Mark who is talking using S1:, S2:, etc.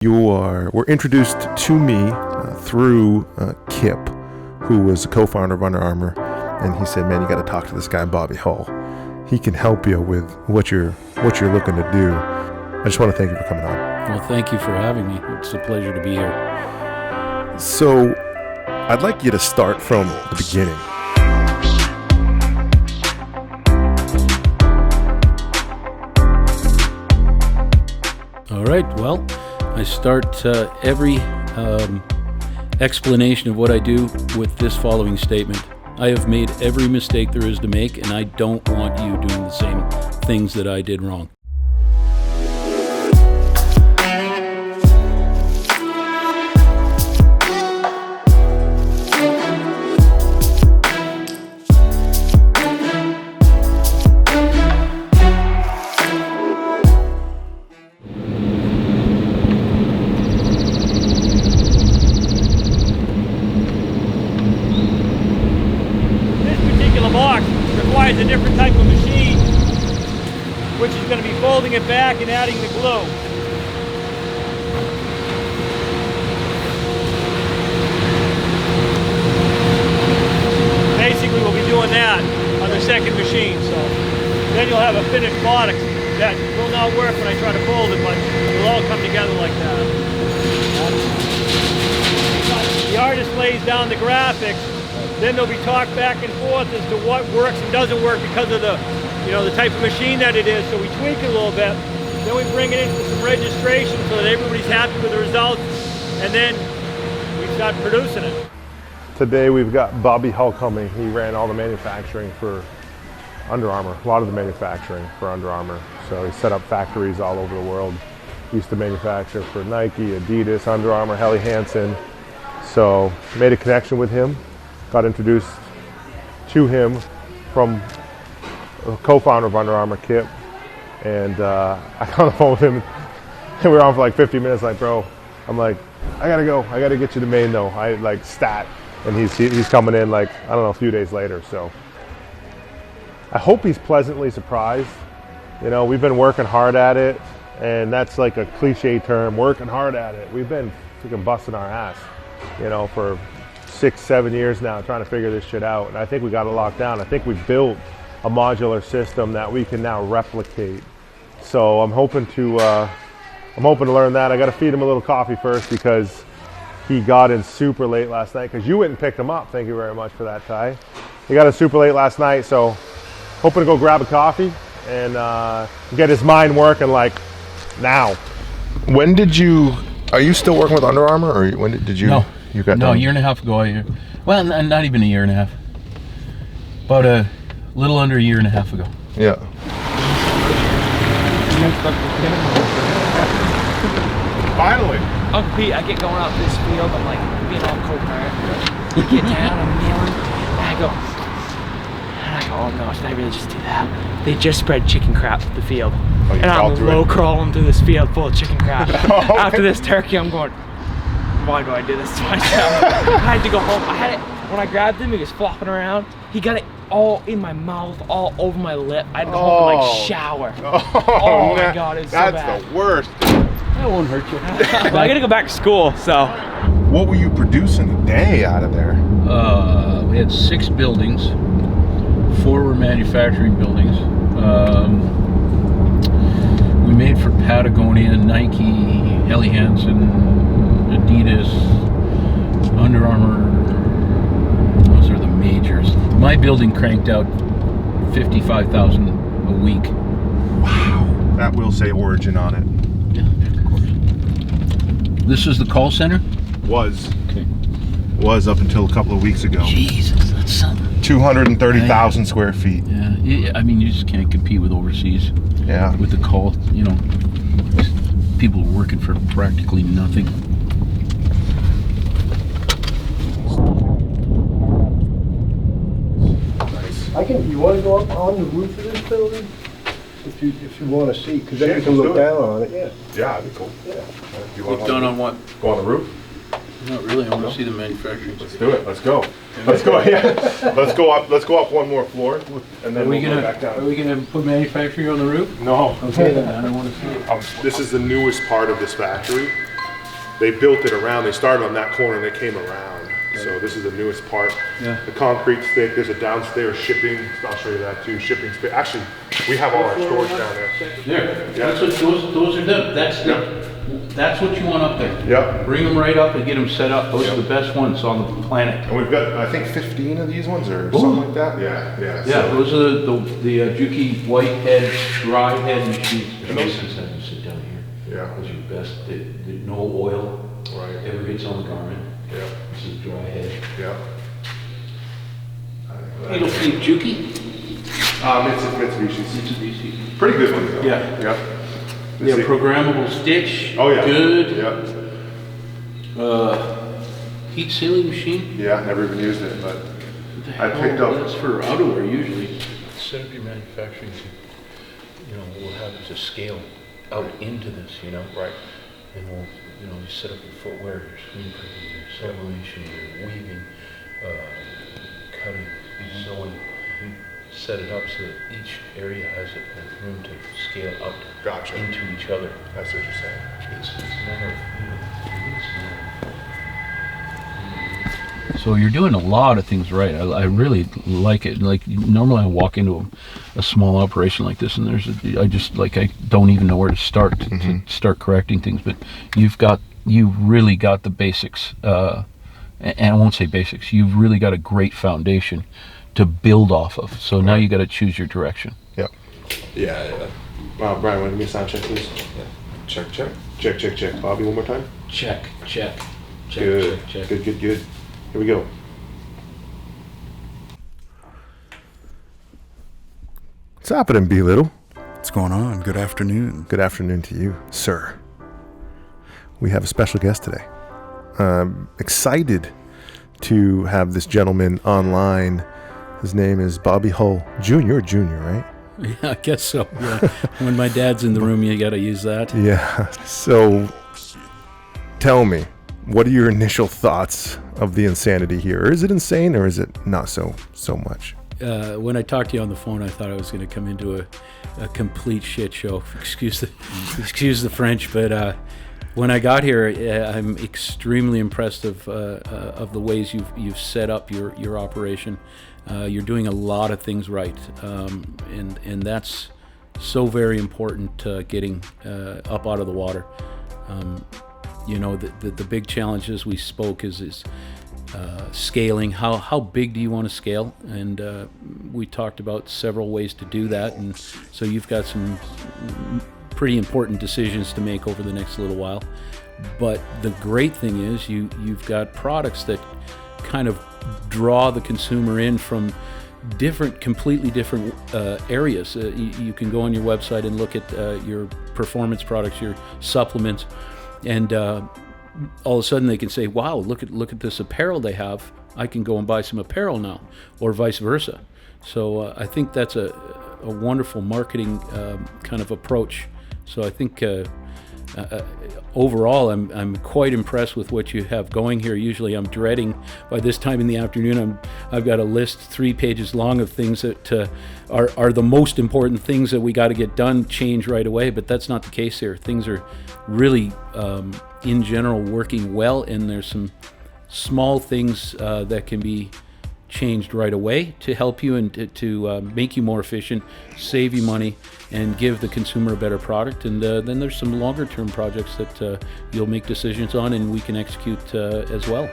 S1: Were introduced to me through Kip, who was a co-founder of Under Armour, and he said, "Man, you got to talk to this guy, Bobby Hull. He can help you with what you're looking to do." I just want to thank you for coming on.
S2: Well, thank you for having me. It's a pleasure to be here.
S1: So, I'd like you to start from the beginning.
S2: All right. Well, I start every explanation of what I do with this following statement. I have made every mistake there is to make, and I don't want you doing the same things that I did wrong.
S3: Requires a different type of machine, which is going to be folding it back and adding the glue. Basically, we'll be doing that on the second machine. So then you'll have a finished product that will not work when I try to fold it, but it'll all come together like that. The artist lays down the graphics. Then there'll be talk back and forth as to what works and doesn't work because of the type of machine that it is. So we tweak it a little bit. Then we bring it into some registration so that everybody's happy with the results. And then we start producing it.
S1: Today we've got Bobby Hull coming. He ran all the manufacturing for Under Armour, a lot of the manufacturing for Under Armour. So he set up factories all over the world. He used to manufacture for Nike, Adidas, Under Armour, Helly Hansen. So made a connection with him. Got introduced to him from a co-founder of Under Armour, Kip, and I got on the phone with him, and we were on for like 50 minutes. Like, bro, I'm like, I gotta go. I gotta get you to Maine though. I like stat, and he's coming in like I don't know a few days later. So I hope he's pleasantly surprised. You know, we've been working hard at it, and that's like a cliche term, working hard at it. We've been freaking busting our ass, you know, for 6-7 years now trying to figure this shit out, and I think we got it locked down. I think we built a modular system that we can now replicate. So I'm hoping to learn that. I got to feed him a little coffee first because he got in super late last night. Because you went and picked him up. Thank you very much for that, Ty. He got in super late last night, so hoping to go grab a coffee and get his mind working like now. When did you? Are you still working with Under Armour, or when did you?
S2: No.
S1: You got
S2: no,
S1: done?
S2: a year and a half ago. Well, not even a year and a half. About a little under a year and a half ago.
S1: Yeah. Finally.
S4: Uncle Pete, I get going out this field. I'm like being all cold, right? You get down, I'm kneeling, and I go, oh no, should I really just do that? They just spread chicken crap to the field.
S1: Oh,
S4: and I'm low crawling through this field full of chicken crap.
S1: Okay.
S4: After this turkey, I'm going, why do I do this to myself? I had to go home. I had it, when I grabbed him, he was flopping around. He got it all in my mouth, all over my lip. I had to go home and like shower. Oh my God, it's so bad.
S1: That's the worst.
S2: That won't hurt you.
S4: Well, I gotta go back to school, so.
S1: What were you producing a day out of there?
S2: We had 6 buildings. 4 were manufacturing buildings. We made for Patagonia, Nike, Helly Hansen, Adidas, Under Armour. Those are the majors. My building cranked out 55,000 a week.
S1: Wow. That will say Origin on it.
S2: Yeah, of course. This is the call center?
S1: Was.
S2: Okay.
S1: Was up until a couple of weeks ago.
S2: Jesus, that's something.
S1: 230,000 square feet.
S2: Yeah, I mean, you just can't compete with overseas.
S1: Yeah.
S2: With the call, you know, people are working for practically nothing.
S5: You want to go up on the roof of this building? If you want to see, because then you can look down on it, yeah.
S1: Yeah, that'd be cool.
S5: Yeah.
S1: You
S2: Look down on what?
S1: Go on the roof?
S2: Not really, I want to see the manufacturing.
S1: Let's do it. Let's go. Let's go. Yeah. Let's go up. Let's go up one more floor, and then we'll go back down.
S2: Are we gonna put manufacturing on the roof?
S1: No.
S2: Okay, then I don't want to see it.
S1: This is the newest part of this factory. they built it around, they started on that corner and they came around. So this is the newest part.
S2: Yeah.
S1: The concrete's thick, there's a downstairs shipping, I'll show you that too, shipping space. Actually, we have all our storage down there.
S2: There, that's what, those are them, that's what you want up there.
S1: Yep.
S2: Bring them right up and get them set up, those are the best ones on the planet.
S1: And we've got, I think 15 of these ones or something like that. Yeah, yeah.
S2: Yeah,
S1: So-
S2: those are the Juki white head, dry head machines. Masons have to sit down here.
S1: Yeah.
S2: Those are your best, no oil
S1: Right.
S2: ever gets on the garment.
S1: Yeah,
S2: This is dry head.
S1: yeah.
S2: You don't need Juki?
S1: It's a Mitsubishi.
S2: Mitsubishi.
S1: Pretty good one though.
S2: Yeah.
S1: Yeah.
S2: Yeah, programmable stitch.
S1: Oh yeah.
S2: Good.
S1: Yeah.
S2: Heat sealing machine.
S1: Yeah, never even used it, but
S2: What
S1: I
S2: the
S1: picked
S2: hell?
S1: up.
S2: That's for outerwear usually. Set up your manufacturing. We'll have it to scale out into this,
S1: Right.
S2: and we'll, you set up your footwear, your screen printing, your sublimation, your weaving, cutting, sewing. Set it up so that each area has room to scale out
S1: Gotcha.
S2: into each other.
S1: That's what you're saying.
S2: It's a matter of, So you're doing a lot of things right. I really like it. Like normally I walk into a small operation like this, and I don't even know where to start to start correcting things. But you've really got the basics, and I won't say basics. You've really got a great foundation to build off of. So now you got to choose your direction.
S1: Yep. Yeah. Brian, want to give me a sound check, please? Yeah. Check, check. Check, check, check. Bobby, one more time.
S2: Check.
S1: Good.
S2: Check.
S1: Good. Here we go. What's happening, B Little?
S6: What's going on? Good afternoon.
S1: Good afternoon to you, sir. We have a special guest today. Excited to have this gentleman online. His name is Bobby Hull Jr. right?
S7: Yeah, I guess so. Yeah. When my dad's in the room, you got to use that.
S1: Yeah. So tell me, what are your initial thoughts of the insanity here? Or is it insane or is it not so much?
S7: When I talked to you on the phone, I thought I was going to come into a complete shit show. Excuse the French, but when I got here, I'm extremely impressed of the ways you've set up your operation. You're doing a lot of things right, and that's so very important. Getting up out of the water. The big challenge as we spoke is scaling. How big do you want to scale? And we talked about several ways to do that, and so you've got some pretty important decisions to make over the next little while. But the great thing is you've got products that kind of draw the consumer in from completely different areas. You can go on your website and look at your performance products, your supplements, and all of a sudden they can say, wow, look at this apparel they have. I can go and buy some apparel now, or vice versa. So I think that's a wonderful marketing kind of approach. So I think overall, I'm quite impressed with what you have going here. Usually I'm dreading by this time in the afternoon, I've got a list 3 pages long of things that are the most important things that we got to get done, change right away, but that's not the case here. Things are really, in general, working well, and there's some small things that can be changed right away to help you and to make you more efficient, save you money, and give the consumer a better product. And then there's some longer term projects that you'll make decisions on and we can execute as well.